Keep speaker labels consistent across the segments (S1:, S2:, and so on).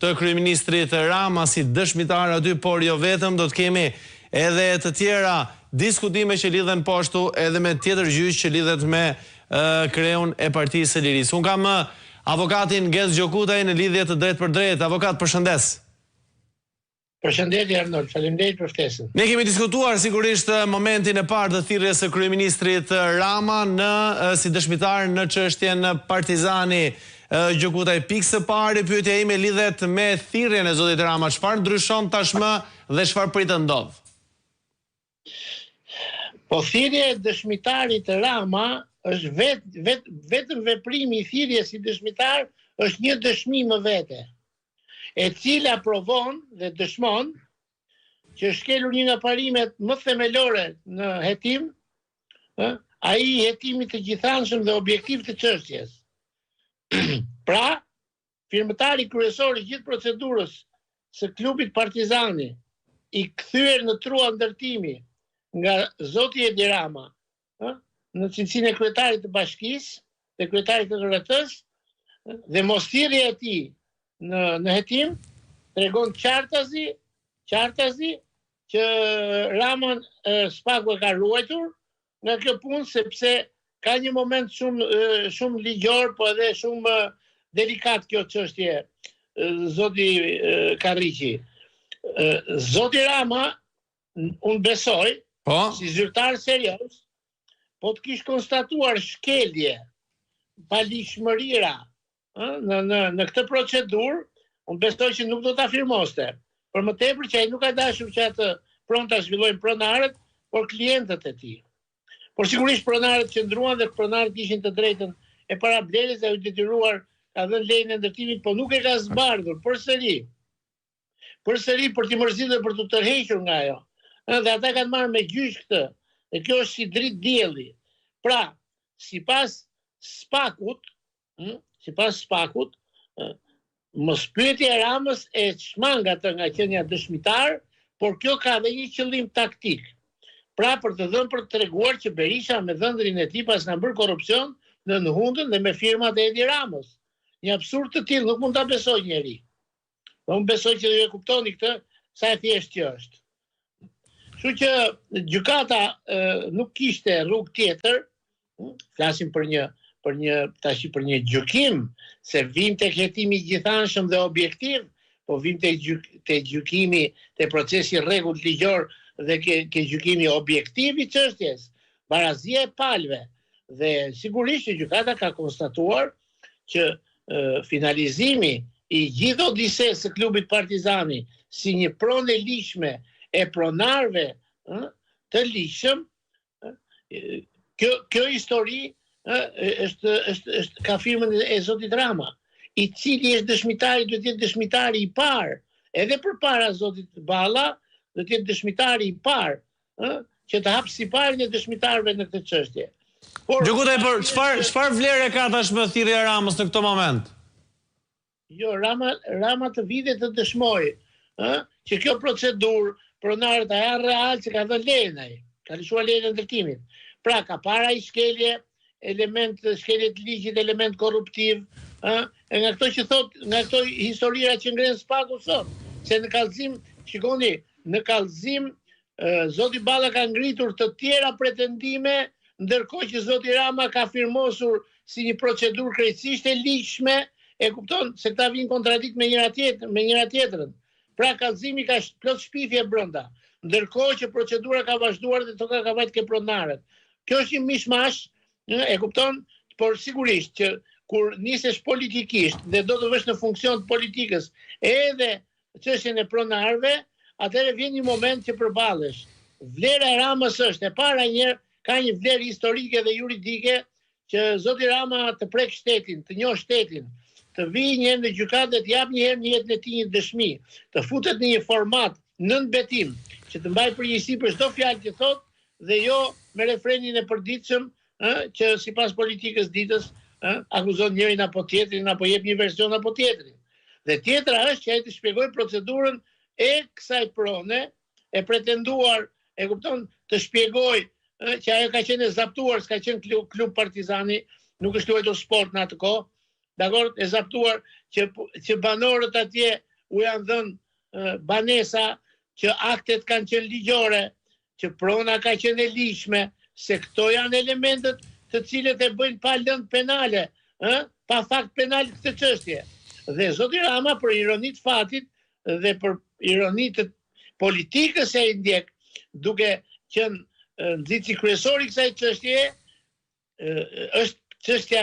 S1: të kryeministrit Rama si dëshmitar aty, por jo vetëm, do të kemi edhe të tjera diskutime që lidhen po ashtu edhe me tjetër gjyq që lidhet me kreun e Partisë së Lirisë. Unë kam avokatin Gez Gjokutaj në lidhje të drejt për drejt. Avokat, përshëndes.
S2: Përshëndetje Arnold, faleminderit për ftesën.
S1: Ne kemi diskutuar sigurisht momentin e parë të thirrjes së kryeministrit Rama si dëshmitar në çështjen Partizani Gjokutaj. Pikë së parë, pyetja ime lidhet me thirrjen e zotit Rama. Çfarë ndryshon tashmë dhe çfarë pritet ndodh?
S2: Po thirrja e dëshmitarit Rama është vetëm veprimi i thirrjes si dëshmitar është një dëshmi më vete, e cila provon dhe dëshmon që është shkelur një nga parimet më themelore në hetim, ai hetimi të gjithanshëm dhe objektiv të çështjes. Pra, firmëtari kryesor i gjithë procedurës së klubit Partizani, i kthyer në trua ndërtimi nga zoti Edi Rama, në cilësinë e kryetarit të bashkisë dhe kryetarit të RRT-s, dhe mosthirrja e tij në hetim tregon qartazi që Raman Spaku e ka ruajtur nga kjo punë, sepse ka një moment shumë ligjor, po edhe shumë delikat kjo çështje, zoti Karriqi. Zoti Rama, unë besoj, si zyrtar serioz, po të kishë konstatuar shkelje, palishmërira në këtë procedurë, unë besoj që nuk do të afirmoste. Për më tepër që ai nuk ka dashur që atë pronta zhvillojnë pronarët, por klientët e tij. Por sigurisht pronarët qëndruan dhe pronarët kishin të drejtën e parablerjes dhe u detyruar ka dhënë lejen e ndërtimit, po nuk e ka zbardhur përsëri për t'i mërzitur dhe për t'u tërhequr nga ajo. Dhe ata kanë marrë me gjyq këtë. Dhe kjo është si dritë dielli. Pra, sipas Spakut, mos pyetja e Ramës e çmang atë nga qenia dëshmitar, por kjo ka dhe një qëllim taktik. Pra, për të dhënë për të treguar që Berisha me dhëndrin e tij pas ka bërë korrupsion në Hundën dhe me firmat e Edi Ramës. Një absurd të tillë nuk mund ta besoj njeri. Unë besoj që ju e kuptoni këtë, sa e thjeshtë që është. Kështu që gjykata nuk kishte rrugë tjetër, flasim për një gjykim, se vim tek hetimi gjithanshëm dhe objektiv, po vim tek gjykimi, te procesi rregullt ligjor dhe ke gjykimi objektiv i çështjes, barazia e palëve. Dhe sigurisht që gjykata ka konstatuar që finalizimi i gjithë odisesë së klubit Partizani si një pronë e lishme e pronarve të lishëm, kjo histori ka firmën e zotit Rama, i cili është dëshmitari, do të jetë dëshmitari i parë, edhe përpara zotit Balla, do të jetë dëshmitari i parë, që të hap siparin e dëshmitarëve në këtë çështje.
S1: Gjokutaj, por çfarë vlerë ka tashmë thirrja e Ramës në këtë moment?
S2: Jo, Rama të vite të dëshmojë që kjo procedurë pronarët a janë real që ka dhënë lejen ai, ka lëshuar lejen e ndërtimit. Pra ka para i shkelje të ligjit, element korruptiv, e nga këto që thot, nga këto historira që ngren Spaku sot, se në kallëzim, shikoni, në kallëzim zoti Balla ka ngritur të tjera pretendime, ndërkohë që zoti Rama ka firmosur si një procedurë krejtësisht e ligjshme, e kupton se këta vinë kontradikt me njëra tjetrën. Pra kallëzimi ka plot shpifje brenda, ndërkohë që procedura ka vazhduar dhe toka ka vajt ke pronarët. Kjo është një mishmash, e kupton, por sigurisht që kur nisesh politikisht dhe do të vësh në funksion të politikës edhe çështjen e pronarëve, atëherë vjen një moment që përballesh. Vlera e Ramës është e para njëherë ka një vlerë historike dhe juridike që zoti Rama të prek shtetin, të njohë shtetin, të vijë një herë në gjykatë dhe të jap një herë në jetën e tij një dëshmi, të futet në një format nën betim, që të mbaj përgjegjësi për çdo fjalë që thot dhe jo me refrenin e përditshëm, që sipas politikës ditës akuzon njërin apo tjetrin apo jep një version apo tjetrin. Dhe tjetra është që ai të shpjegojë procedurën e kësaj prone, e pretenduar, e kupton, të shpjegojë që ajo ka qenë zaptuar, s'ka qenë klub Partizani, nuk është luajtur sport në atë kohë, dakor, e zaptuar që banorët atje u janë dhënë banesa, që aktet kanë qenë ligjore, që prona ka qenë e lishme, se këto janë elementet të cilët e bëjnë pa lëndë penale, pa fakt penal këtë çështje. Dhe zoti Rama, për ironi të fatit dhe për ironi të politikës e i ndjek, duke qenë nxitsi kryesor i kësaj çështje, është çështja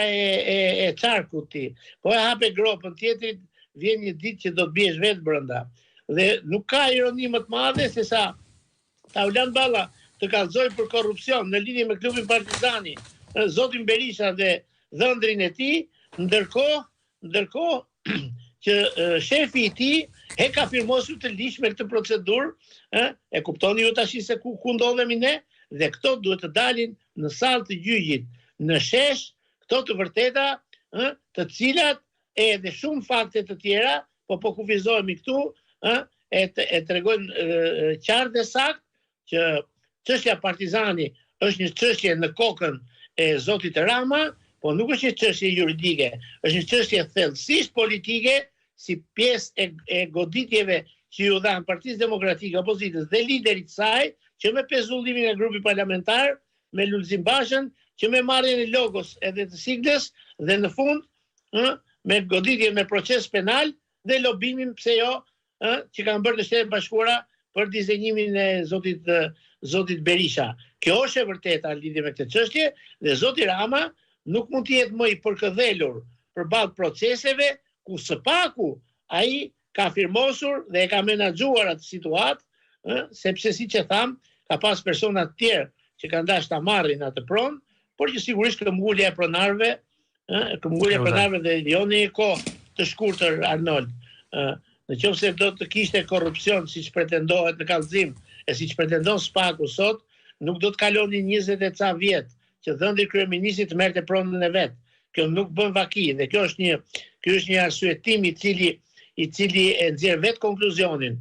S2: e çarkut ti. Po e hape gropën tjetrit, vjen një ditë që do të biesh vetë brenda. Dhe nuk ka ironi më të madhe se sa Taulan Balla të kallëzoi për korrupsion në lidhje me klubin Partizani, zotin Berisha dhe dhëndrin e tij, ndërkohë që shefi i tij e ka firmosur të lishme këtë procedurë, e kuptoni ju tash se ku ndodhemi ne, dhe këto duhet të dalin në sallë të gjyqit, në shesh, këto të vërteta, të cilat edhe shumë fakte të tjera, po kufizohemi këtu, e tregojnë qartë dhe saktë që çështja Partizani është një çështje në kokën e zotit Rama, po nuk është një çështje juridike, është një çështje thellësisht politike, si pjesë e goditjeve që ju dhanë Partisë Demokratike, opozitës dhe liderit saj, që me pezullimin e grupit parlamentar, me Lulzim Bashën, që me marrjen e logos edhe të siglës, dhe në fund, me goditje me proces penal dhe lobimin, pse jo, që kanë bërë në Shtetet Bashkuara për dizenjimin e zotit Berisha. Kjo është e vërteta në lidhje me këtë çështje, dhe zoti Rama nuk mund të jetë më i përkëdhelur përballë proceseve ku së paku ai ka firmosur dhe e ka menaxhuar atë situatë, sepse siç e tham, ka pas persona të tjerë që kanë dashur ta marrin atë pronë, por që sigurisht këmbgulja e pronarëve, dhe jo në një kohë të shkurtër, Arnold. Në qoftë se do të kishte korrupsion siç pretendohet në kallëzim, e siç pretendon Spaku sot, nuk do të kalonin 20 e ca vjet që dhëndi kryeministit të merrte pronën e vet. Kjo nuk bën vaki, dhe kjo është një arsyetim i cili e nxjerr vet konkluzionin